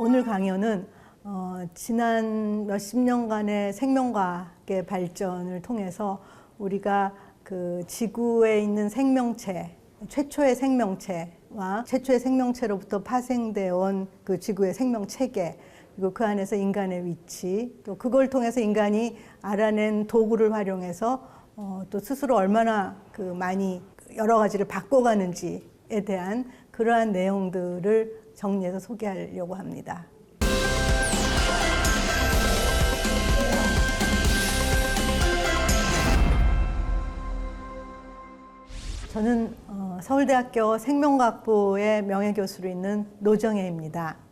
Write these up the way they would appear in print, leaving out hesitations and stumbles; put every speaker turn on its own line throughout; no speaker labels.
오늘 강연은 지난 몇십 년간의 생명과학의 발전을 통해서 우리가 그 지구에 있는 생명체, 최초의 생명체와 최초의 생명체로부터 파생되어 온 그 지구의 생명체계, 그리고 그 안에서 인간의 위치, 또 그걸 통해서 인간이 알아낸 도구를 활용해서 또 스스로 얼마나 그 많이 여러 가지를 바꿔가는지에 대한 그러한 내용들을 정리해서 소개하려고 합니다. 저는 서울대학교 생명과학부의 명예교수로 있는 노정혜입니다.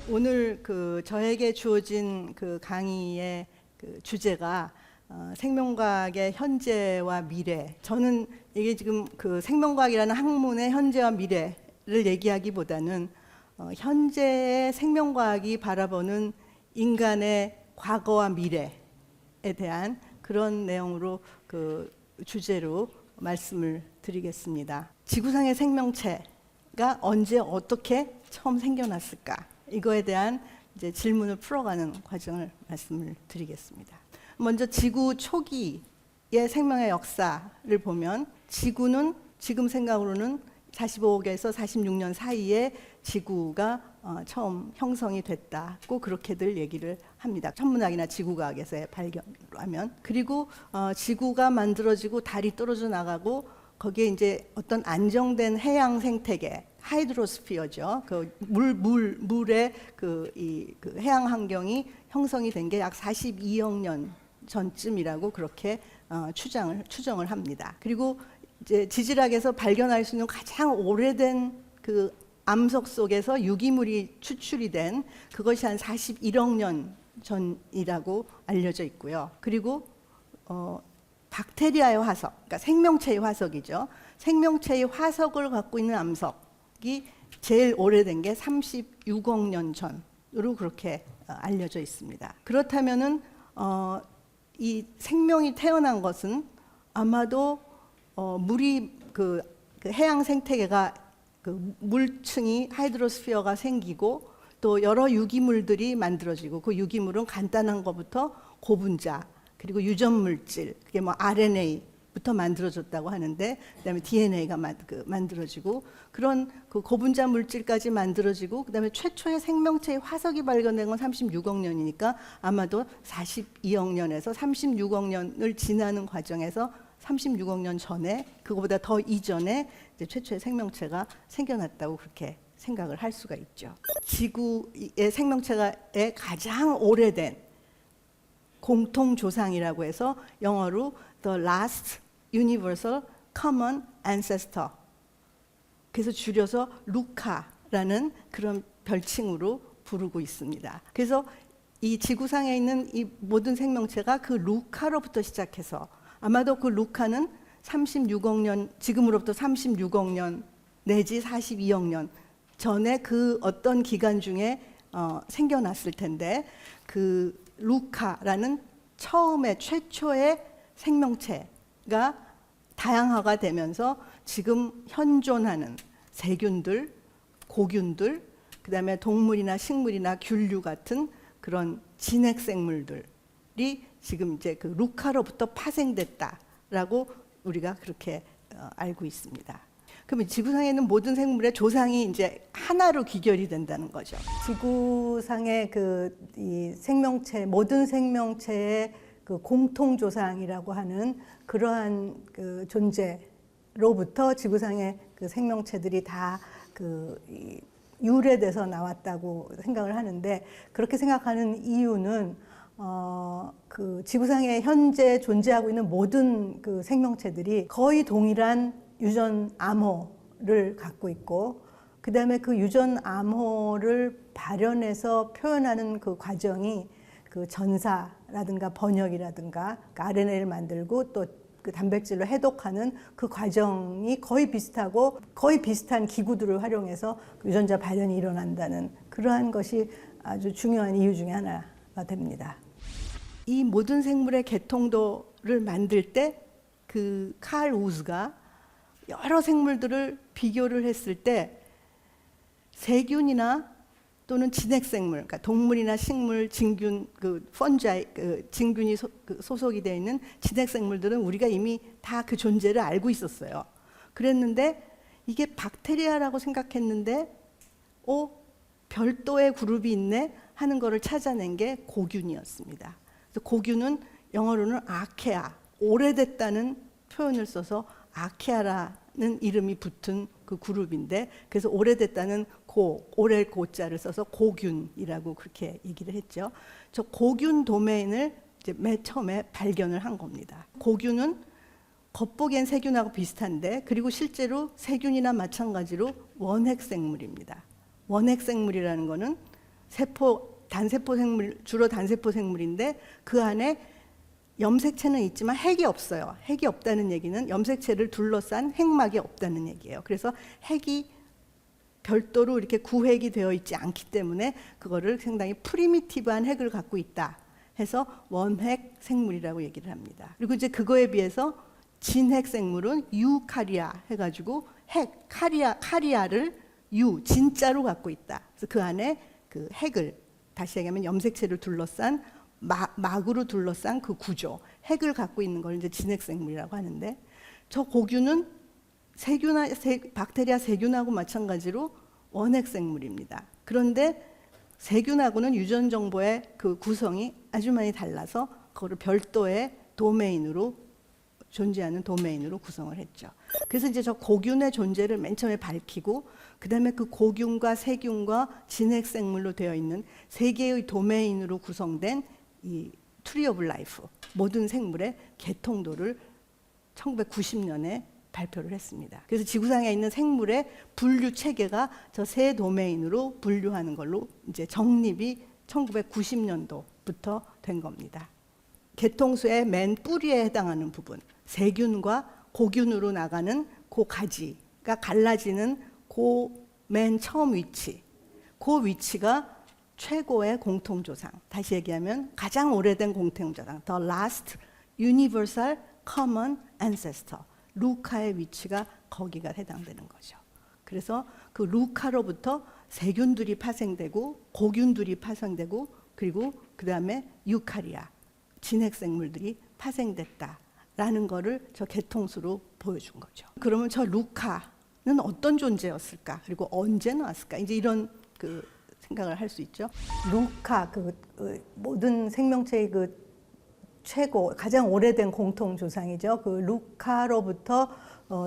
오늘 저에게 주어진 강의의 주제가 생명과학의 현재와 미래. 저는 이게 지금 생명과학이라는 학문의 현재와 미래를 얘기하기보다는 현재의 생명과학이 바라보는 인간의 과거와 미래에 대한 그런 내용으로 주제로 말씀을 드리겠습니다. 지구상의 생명체가 언제 어떻게 처음 생겨났을까? 이거에 대한 이제 질문을 풀어가는 과정을 말씀을 드리겠습니다. 먼저 지구 초기의 생명의 역사를 보면 지구는 지금 생각으로는 45억에서 46년 사이에 지구가 처음 형성이 됐다고 그렇게들 얘기를 합니다. 천문학이나 지구과학에서의 발견하면. 그리고 지구가 만들어지고 달이 떨어져 나가고 거기에 이제 어떤 안정된 해양 생태계, 하이드로스피어죠. 물의 해양 환경이 형성이 된 게 약 42억 년 전쯤이라고 그렇게 추정을 합니다. 그리고 이제 지질학에서 발견할 수 있는 가장 오래된 암석 속에서 유기물이 추출이 된 그것이 한 41억 년 전이라고 알려져 있고요. 그리고 박테리아의 화석, 그러니까 생명체의 화석이죠. 생명체의 화석을 갖고 있는 암석이 제일 오래된 게 36억 년 전으로 그렇게 알려져 있습니다. 그렇다면은 이 생명이 태어난 것은 아마도 물이 해양 생태계가 물층이 하이드로스피어가 생기고 또 여러 유기물들이 만들어지고 그 유기물은 간단한 것부터 고분자 그리고 유전물질, 그게 뭐 RNA부터 만들어졌다고 하는데, 그다음에 DNA가 만들어지고 그런 고분자 물질까지 만들어지고, 그다음에 최초의 생명체의 화석이 발견된 건 36억 년이니까 아마도 42억 년에서 36억 년을 지나는 과정에서 36억 년 전에, 그거보다 더 이전에 이제 최초의 생명체가 생겨났다고 그렇게 생각을 할 수가 있죠. 지구의 생명체의 가장 오래된 공통 조상이라고 해서 영어로 The Last Universal Common Ancestor, 그래서 줄여서 루카라는 그런 별칭으로 부르고 있습니다. 그래서 이 지구상에 있는 이 모든 생명체가 그 루카로부터 시작해서 아마도 그 루카는 36억 년, 지금으로부터 36억 년 내지 42억 년 전에 그 어떤 기간 중에 생겨났을 텐데, 그 루카라는 처음에 최초의 생명체가 다양화가 되면서 지금 현존하는 세균들, 고균들, 그 다음에 동물이나 식물이나 균류 같은 그런 진핵생물들이 지금 이제 그 루카로부터 파생됐다라고 우리가 그렇게 알고 있습니다. 그러면 지구상에 있는 모든 생물의 조상이 이제 하나로 귀결이 된다는 거죠. 지구상의 이 생명체, 모든 생명체의 공통 조상이라고 하는 그러한 존재로부터 지구상의 생명체들이 다 유래돼서 나왔다고 생각을 하는데, 그렇게 생각하는 이유는 지구상에 현재 존재하고 있는 모든 생명체들이 거의 동일한 유전 암호를 갖고 있고, 그 다음에 그 유전 암호를 발현해서 표현하는 그 과정이 전사라든가 번역이라든가 RNA를 만들고 또 그 단백질로 해독하는 그 과정이 거의 비슷하고 거의 비슷한 기구들을 활용해서 유전자 발현이 일어난다는 그러한 것이 아주 중요한 이유 중에 하나가 됩니다. 이 모든 생물의 개통도를 만들 때 그 칼 우즈가 여러 생물들을 비교를 했을 때 세균이나 또는 진핵생물, 그러니까 동물이나 식물, 진균, 펀자이, 진균이 소속이 되어 있는 진핵생물들은 우리가 이미 다 그 존재를 알고 있었어요. 그랬는데 이게 박테리아라고 생각했는데, 별도의 그룹이 있네 하는 거를 찾아낸 게 고균이었습니다. 그래서 고균은 영어로는 아케아, 오래됐다는 표현을 써서 아케아라는 이름이 붙은 그 그룹인데, 그래서 오래됐다는 오렐 고자를 써서 고균이라고 그렇게 얘기를 했죠. 저 고균 도메인을 이제 맨 처음에 발견을 한 겁니다. 고균은 겉보기엔 세균하고 비슷한데, 그리고 실제로 세균이나 마찬가지로 원핵생물입니다. 원핵생물이라는 거는 단세포 생물, 주로 단세포 생물인데 그 안에 염색체는 있지만 핵이 없어요. 핵이 없다는 얘기는 염색체를 둘러싼 핵막이 없다는 얘기예요. 그래서 핵이 별도로 이렇게 구획이 되어 있지 않기 때문에 그거를 상당히 프리미티브한 핵을 갖고 있다 해서 원핵 생물이라고 얘기를 합니다. 그리고 이제 그거에 비해서 진핵 생물은 유카리아 해가지고 카리아를 진자로 갖고 있다. 그래서 그 안에 그 핵을, 다시 얘기하면 염색체를 둘러싼 막으로 둘러싼 그 구조, 핵을 갖고 있는 걸 이제 진핵생물이라고 하는데, 저 고균은 박테리아 세균하고 마찬가지로 원핵생물입니다. 그런데 세균하고는 유전 정보의 그 구성이 아주 많이 달라서 그거를 별도의 도메인으로, 존재하는 도메인으로 구성을 했죠. 그래서 이제 저 고균의 존재를 맨 처음에 밝히고, 그 다음에 그 고균과 세균과 진핵생물로 되어 있는 세 개의 도메인으로 구성된 이 트리 오브 라이프, 모든 생물의 개통도를 1990년에 발표를 했습니다. 그래서 지구상에 있는 생물의 분류 체계가 저 세 도메인으로 분류하는 걸로 이제 정립이 1990년도부터 된 겁니다. 개통수의 맨 뿌리에 해당하는 부분, 세균과 고균으로 나가는 그 가지가 갈라지는 그 맨 처음 위치, 그 위치가 최고의 공통조상, 다시 얘기하면 가장 오래된 공통조상, The Last Universal Common Ancestor, 루카의 위치가 거기가 해당되는 거죠. 그래서 그 루카로부터 세균들이 파생되고 고균들이 파생되고, 그리고 그 다음에 유카리아, 진핵생물들이 파생됐다라는 거를 저 개통수로 보여준 거죠. 그러면 저 루카는 어떤 존재였을까? 그리고 언제 나왔을까? 이제 이런 생각을 할 수 있죠. 루카, 모든 생명체의 최고, 가장 오래된 공통 조상이죠. 그 루카로부터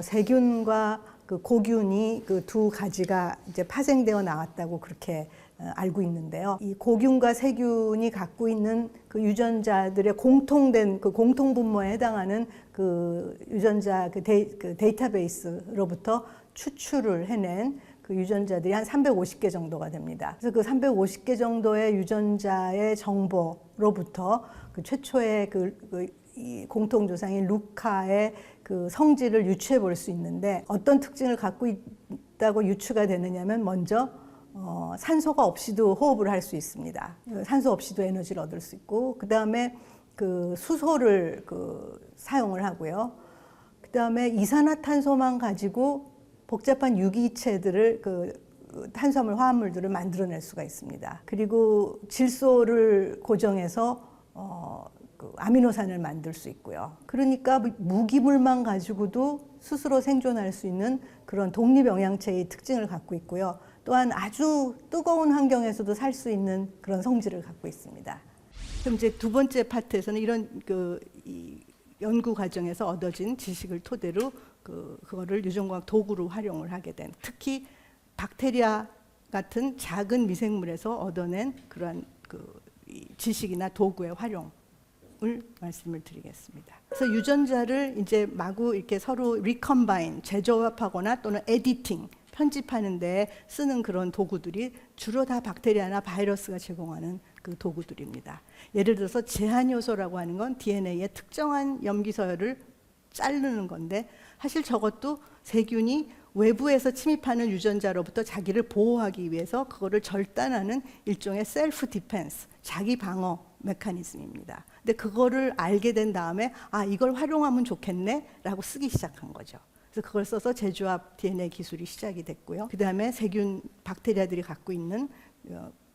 세균과 고균이 두 가지가 이제 파생되어 나왔다고 그렇게 알고 있는데요. 이 고균과 세균이 갖고 있는 그 유전자들의 공통된 공통 분모에 해당하는 유전자 데이터베이스로부터 추출을 해낸 그 유전자들이 한 350개 정도가 됩니다. 그래서 그 350개 정도의 유전자의 정보로부터 최초의 이 공통조상인 루카의 성질을 유추해 볼 수 있는데, 어떤 특징을 갖고 있다고 유추가 되느냐면, 먼저 산소가 없이도 호흡을 할 수 있습니다. 산소 없이도 에너지를 얻을 수 있고, 그 다음에 수소를 사용을 하고요. 그 다음에 이산화탄소만 가지고 복잡한 유기체들을 탄수화물, 화합물들을 만들어낼 수가 있습니다. 그리고 질소를 고정해서 아미노산을 만들 수 있고요. 그러니까 무기물만 가지고도 스스로 생존할 수 있는 그런 독립영양체의 특징을 갖고 있고요. 또한 아주 뜨거운 환경에서도 살 수 있는 그런 성질을 갖고 있습니다. 그럼 이제 두 번째 파트에서는 이런 이 연구 과정에서 얻어진 지식을 토대로 그거를 유전과학 도구로 활용을 하게 된, 특히 박테리아 같은 작은 미생물에서 얻어낸 그러한 지식이나 도구의 활용을 말씀을 드리겠습니다. 그래서 유전자를 이제 마구 이렇게 서로 리컴바인, 재조합하거나 또는 에디팅, 편집하는 데 쓰는 그런 도구들이 주로 다 박테리아나 바이러스가 제공하는 도구들입니다. 예를 들어서 제한 요소라고 하는 건 DNA의 특정한 염기서열을 자르는 건데 사실 저것도 세균이 외부에서 침입하는 유전자로부터 자기를 보호하기 위해서 그거를 절단하는 일종의 셀프 디펜스, 자기 방어 메커니즘입니다. 근데 그거를 알게 된 다음에 이걸 활용하면 좋겠네라고 쓰기 시작한 거죠. 그래서 그걸 써서 재조합 DNA 기술이 시작이 됐고요. 그 다음에 세균 박테리아들이 갖고 있는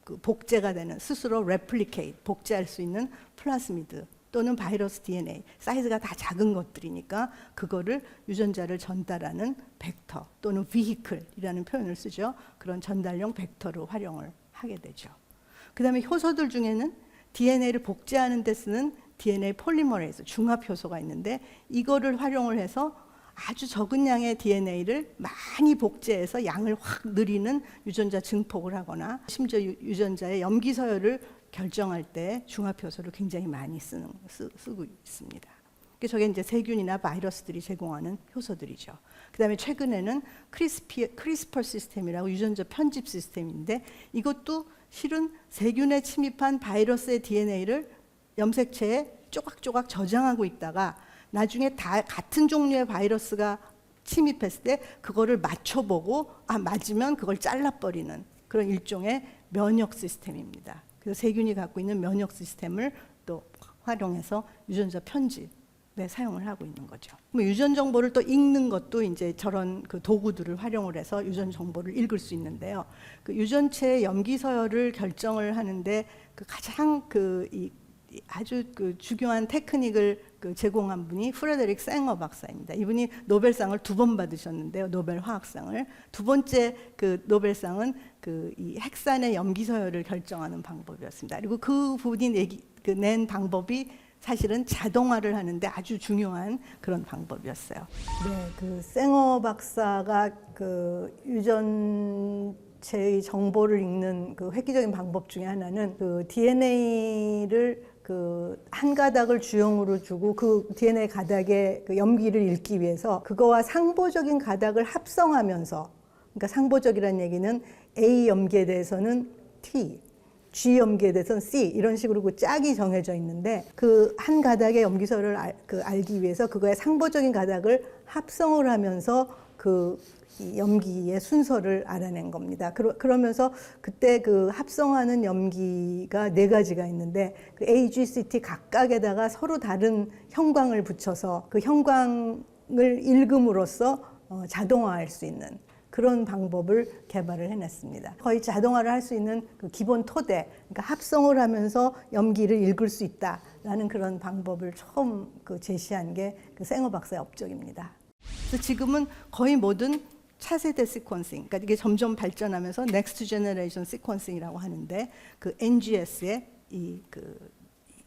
그 복제가 되는 스스로 레플리케이트, 복제할 수 있는 플라스미드 또는 바이러스 DNA, 사이즈가 다 작은 것들이니까 그거를 유전자를 전달하는 벡터 또는 비히클이라는 표현을 쓰죠. 그런 전달용 벡터로 활용을 하게 되죠. 그 다음에 효소들 중에는 DNA를 복제하는 데 쓰는 DNA 폴리머레이즈, 중합 효소가 있는데 이거를 활용을 해서 아주 적은 양의 DNA를 많이 복제해서 양을 확 늘리는 유전자 증폭을 하거나 심지어 유전자의 염기 서열을 결정할 때 중합 효소를 굉장히 많이 쓰고 있습니다. 저게 이제 세균이나 바이러스들이 제공하는 효소들이죠. 그다음에 최근에는 크리스퍼 시스템이라고 유전자 편집 시스템인데 이것도 실은 세균에 침입한 바이러스의 DNA를 염색체에 조각조각 저장하고 있다가 나중에 다 같은 종류의 바이러스가 침입했을 때 그거를 맞춰보고 맞으면 그걸 잘라버리는 그런 일종의 면역 시스템입니다. 그래서 세균이 갖고 있는 면역 시스템을 또 활용해서 유전자 편집에 사용을 하고 있는 거죠. 유전 정보를 또 읽는 것도 이제 저런 그 도구들을 활용을 해서 유전 정보를 읽을 수 있는데요. 그 유전체의 염기 서열을 결정을 하는데 그 가장 아주 그 중요한 테크닉을 제공한 분이 프레데릭 생어 박사입니다. 이분이 노벨상을 2번 받으셨는데요. 노벨 화학상을. 두 번째 그 노벨상은 이 핵산의 염기 서열을 결정하는 방법이었습니다. 그리고 그 분이 낸 방법이 사실은 자동화를 하는데 아주 중요한 그런 방법이었어요. 네, 그 생어 박사가 그 유전체의 정보를 읽는 그 획기적인 방법 중에 하나는 그 DNA를 한 가닥을 주형으로 주고 그 DNA 가닥의 그 염기를 읽기 위해서 그거와 상보적인 가닥을 합성하면서, 그러니까 상보적이라는 얘기는 A 염기에 대해서는 T, G 염기에 대해서는 C 이런 식으로 그 짝이 정해져 있는데 그 한 가닥의 염기서를 알기 위해서 그거의 상보적인 가닥을 합성을 하면서 이 염기의 순서를 알아낸 겁니다. 그러면서 그때 그 합성하는 염기가 4가지가 있는데 그 A, G, C, T 각각에다가 서로 다른 형광을 붙여서 그 형광을 읽음으로써 자동화할 수 있는 그런 방법을 개발을 해냈습니다. 거의 자동화를 할 수 있는 그 기본 토대, 그러니까 합성을 하면서 염기를 읽을 수 있다라는 그런 방법을 처음 제시한 게 그 생어 박사의 업적입니다. 그래서 지금은 거의 모든 차세대 시퀀싱, 그러니까 이게 점점 발전하면서 넥스트 제너레이션 시퀀싱이라고 하는데 그 NGS의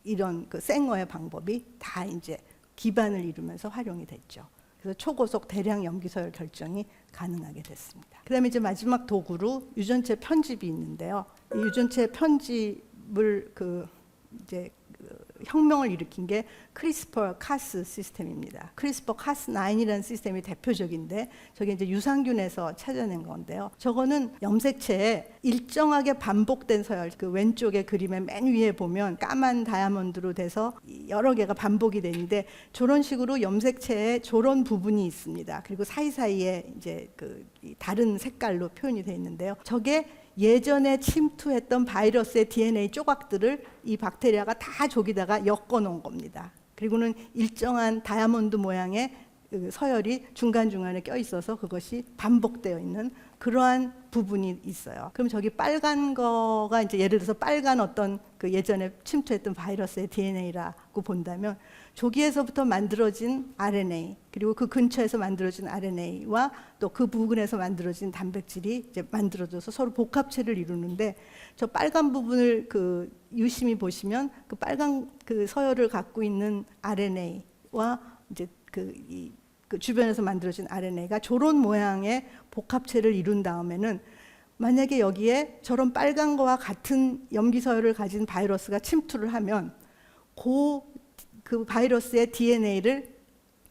이런 그 생어의 방법이 다 이제 기반을 이루면서 활용이 됐죠. 그래서 초고속 대량 염기 서열 결정이 가능하게 됐습니다. 그다음에 이제 마지막 도구로 유전체 편집이 있는데요. 이 유전체 편집을 이제 혁명을 일으킨 게 크리스퍼-카스 시스템입니다. 크리스퍼-카스9이라는 시스템이 대표적인데 저게 이제 유산균에서 찾아낸 건데요. 저거는 염색체에 일정하게 반복된 서열, 그 왼쪽의 그림의 맨 위에 보면 까만 다이아몬드로 돼서 여러 개가 반복이 되는데 저런 식으로 염색체에 저런 부분이 있습니다. 그리고 사이사이에 이제 다른 색깔로 표현이 되어 있는데요. 저게 예전에 침투했던 바이러스의 DNA 조각들을 이 박테리아가 다 저기다가 엮어 놓은 겁니다. 그리고는 일정한 다이아몬드 모양의 서열이 중간중간에 껴 있어서 그것이 반복되어 있는 그러한 부분이 있어요. 그럼 저기 빨간 거가 이제 예를 들어서 빨간 어떤 그 예전에 침투했던 바이러스의 DNA라고 본다면 저기에서부터 만들어진 RNA 그리고 그 근처에서 만들어진 RNA와 또 그 부분에서 만들어진 단백질이 이제 만들어져서 서로 복합체를 이루는데 저 빨간 부분을 유심히 보시면 그 빨간 서열을 갖고 있는 RNA와 이제 그 주변에서 만들어진 RNA가 저런 모양의 복합체를 이룬 다음에는 만약에 여기에 저런 빨간 거와 같은 염기 서열을 가진 바이러스가 침투를 하면 그 바이러스의 DNA를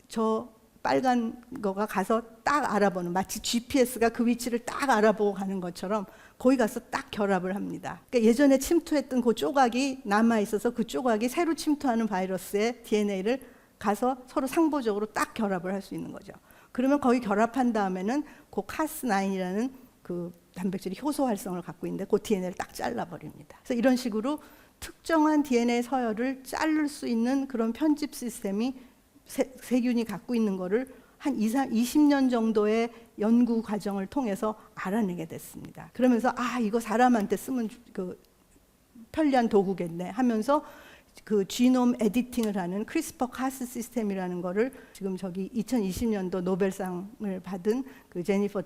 저 빨간 거가 가서 딱 알아보는, 마치 GPS가 그 위치를 딱 알아보고 가는 것처럼 거기 가서 딱 결합을 합니다. 그러니까 예전에 침투했던 그 조각이 남아 있어서 그 조각이 새로 침투하는 바이러스의 DNA를 가서 서로 상보적으로 딱 결합을 할 수 있는 거죠. 그러면 거기 결합한 다음에는 그 카스9이라는 그 단백질이 효소 활성을 갖고 있는데 그 DNA를 딱 잘라버립니다. 그래서 이런 식으로 특정한 DNA 서열을 자를 수 있는 그런 편집 시스템이 세균이 갖고 있는 거를 한 20년 정도의 연구 과정을 통해서 알아내게 됐습니다. 그러면서 이거 사람한테 쓰면 그 편리한 도구겠네 하면서 그 지놈 에디팅을 하는 크리스퍼 카스 시스템이라는 거를 지금 저기 2020년도 노벨상을 받은 그 제니퍼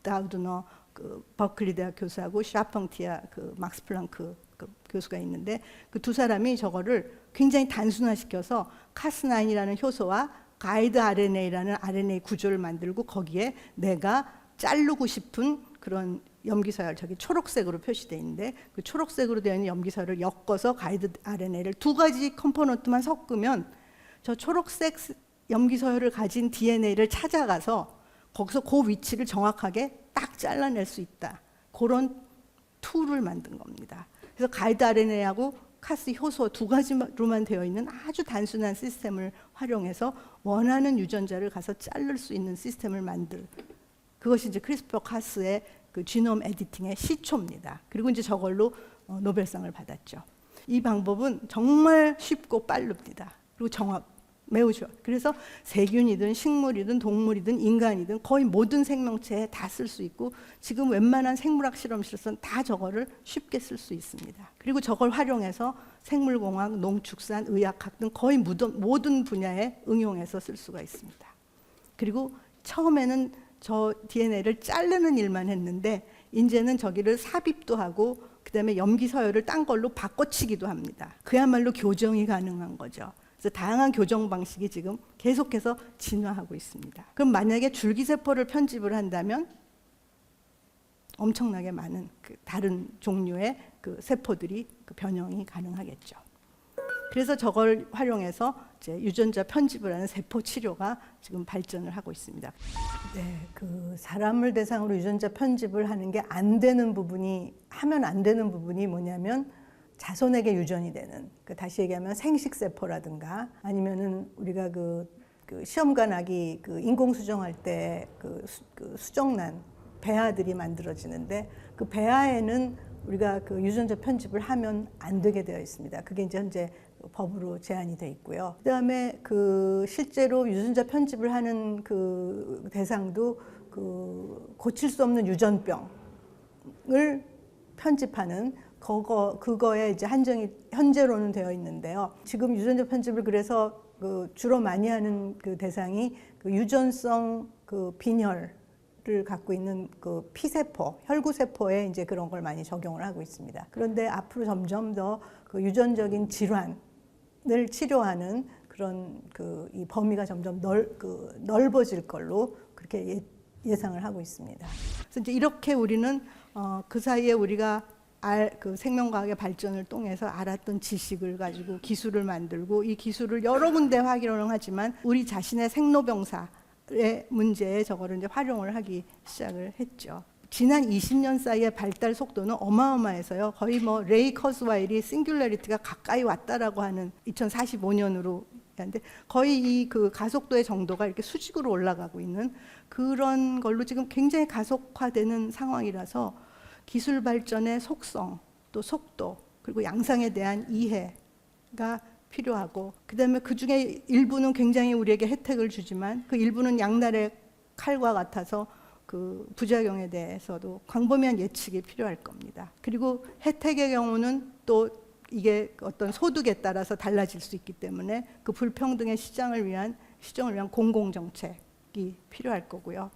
다우드너 그 버클리 대학 교수하고 샤펑티아 그 막스 플랑크 그 교수가 있는데 그 두 사람이 저거를 굉장히 단순화시켜서 카스9이라는 효소와 가이드 RNA라는 RNA 구조를 만들고 거기에 내가 자르고 싶은 그런 염기서열, 저기 초록색으로 표시되어 있는데 그 초록색으로 되어 있는 염기서열을 엮어서 가이드 RNA를 두 가지 컴포넌트만 섞으면 저 초록색 염기서열을 가진 DNA를 찾아가서 거기서 그 위치를 정확하게 딱 잘라낼 수 있다. 그런 툴을 만든 겁니다. 그래서 가이드 RNA하고 카스 효소 두 가지로만 되어 있는 아주 단순한 시스템을 활용해서 원하는 유전자를 가서 자를 수 있는 시스템을 그것이 이제 크리스퍼 카스의 그 지놈 에디팅의 시초입니다. 그리고 이제 저걸로 노벨상을 받았죠. 이 방법은 정말 쉽고 빠릅니다. 그리고 매우 좋아. 그래서 세균이든 식물이든 동물이든 인간이든 거의 모든 생명체에 다 쓸 수 있고 지금 웬만한 생물학 실험실에서는 다 저거를 쉽게 쓸 수 있습니다. 그리고 저걸 활용해서 생물공학, 농축산, 의학학 등 거의 모든 분야에 응용해서 쓸 수가 있습니다. 그리고 처음에는 저 DNA를 자르는 일만 했는데 이제는 저기를 삽입도 하고 그다음에 염기서열을 딴 걸로 바꿔치기도 합니다. 그야말로 교정이 가능한 거죠. 그래서 다양한 교정 방식이 지금 계속해서 진화하고 있습니다. 그럼 만약에 줄기세포를 편집을 한다면 엄청나게 많은 그 다른 종류의 그 세포들이 그 변형이 가능하겠죠. 그래서 저걸 활용해서 이제 유전자 편집을 하는 세포 치료가 지금 발전을 하고 있습니다. 네, 그 사람을 대상으로 유전자 편집을 하는 게 하면 안 되는 부분이 뭐냐면 자손에게 유전이 되는, 다시 얘기하면 생식세포라든가 아니면은 우리가 그 시험관 아기 그 인공수정할 때 그 수정란 배아들이 만들어지는데 그 배아에는 우리가 그 유전자 편집을 하면 안 되게 되어 있습니다. 그게 이제 현재 법으로 제한이 돼 있고요. 그다음에 그 실제로 유전자 편집을 하는 그 대상도 그 고칠 수 없는 유전병을 편집하는 그거에 이제 한정이 현재로는 되어 있는데요. 지금 유전자 편집을 그래서 그 주로 많이 하는 그 대상이 그 유전성 그 빈혈을 갖고 있는 그 피세포, 혈구세포에 이제 그런 걸 많이 적용을 하고 있습니다. 그런데 앞으로 점점 더 그 유전적인 질환을 치료하는 그런 그 이 범위가 점점 넓어질 걸로 그렇게 예상을 하고 있습니다. 그래서 이제 이렇게 우리는 그 사이에 우리가 그 생명과학의 발전을 통해서 알았던 지식을 가지고 기술을 만들고 이 기술을 여러 군데 활용을 하지만 우리 자신의 생로병사의 문제에 저거를 이제 활용을 하기 시작을 했죠. 지난 20년 사이의 발달 속도는 어마어마해서요. 거의 뭐 레이 커스와일이 싱귤러리티가 가까이 왔다라고 하는 2045년으로 하는데 거의 이 그 가속도의 정도가 이렇게 수직으로 올라가고 있는 그런 걸로 지금 굉장히 가속화되는 상황이라서 기술 발전의 속성, 또 속도, 그리고 양상에 대한 이해가 필요하고 그다음에 그중에 일부는 굉장히 우리에게 혜택을 주지만 그 일부는 양날의 칼과 같아서 그 부작용에 대해서도 광범위한 예측이 필요할 겁니다. 그리고 혜택의 경우는 또 이게 어떤 소득에 따라서 달라질 수 있기 때문에 그 불평등의 시정을 위한 공공정책이 필요할 거고요.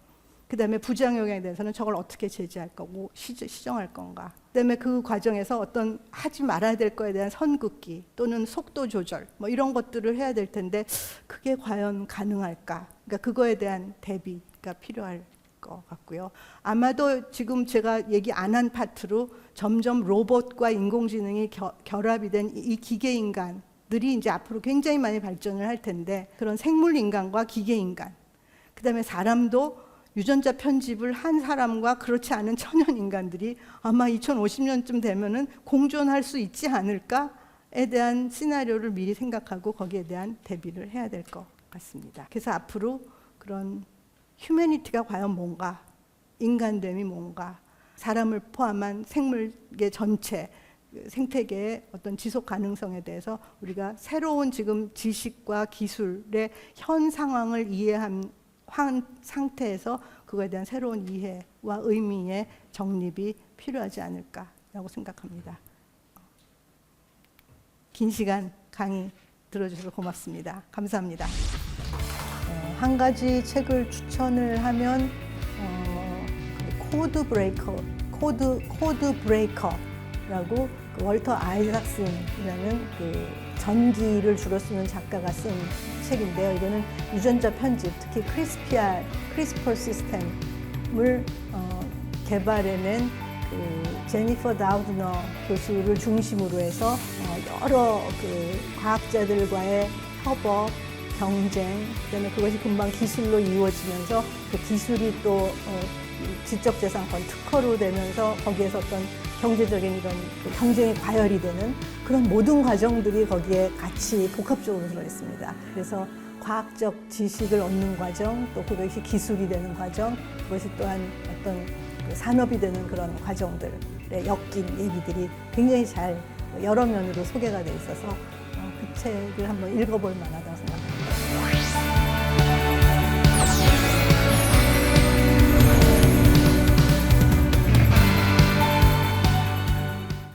그다음에 부작용에 대해서는 저걸 어떻게 제재할 거고 시정할 건가. 그다음에 그 과정에서 어떤 하지 말아야 될 거에 대한 선긋기 또는 속도 조절 뭐 이런 것들을 해야 될 텐데 그게 과연 가능할까? 그러니까 그거에 대한 대비가 필요할 것 같고요. 아마도 지금 제가 얘기 안 한 파트로 점점 로봇과 인공지능이 결합이 된 이 기계인간들이 이제 앞으로 굉장히 많이 발전을 할 텐데 그런 생물인간과 기계인간 그다음에 사람도 유전자 편집을 한 사람과 그렇지 않은 천연 인간들이 아마 2050년쯤 되면은 공존할 수 있지 않을까 대한 시나리오를 미리 생각하고 거기에 대한 대비를 해야 될 것 같습니다. 그래서 앞으로 그런 휴머니티가 과연 뭔가, 인간됨이 뭔가, 사람을 포함한 생물계 전체, 생태계의 어떤 지속 가능성에 대해서 우리가 새로운 지금 지식과 기술의 현 상황을 이해한 상태에서 그거에 대한 새로운 이해와 의미의 정립이 필요하지 않을까라고 생각합니다. 긴 시간 강의 들어주셔서 고맙습니다. 감사합니다. 한 가지 책을 추천을 하면 코드 브레이커라고 그 월터 아이삭슨이라는 그 전기를 주로 쓰는 작가가 쓴 책인데요. 이거는 유전자 편집, 특히 크리스퍼 시스템을 개발해낸 그 제니퍼 다우드너 교수를 중심으로 해서 여러 그 과학자들과의 협업, 경쟁, 그다음에 그것이 금방 기술로 이루어지면서 그 기술이 또 지적재산권 특허로 되면서 거기에서 어떤 경제적인 이런 그 경쟁이 과열이 되는 그런 모든 과정들이 거기에 같이 복합적으로 들어있습니다. 그래서 과학적 지식을 얻는 과정, 또 그것이 기술이 되는 과정, 그것이 또한 어떤 그 산업이 되는 그런 과정들에 엮인 얘기들이 굉장히 잘 여러 면으로 소개가 돼 있어서 그 책을 한번 읽어볼 만하다고 생각합니다.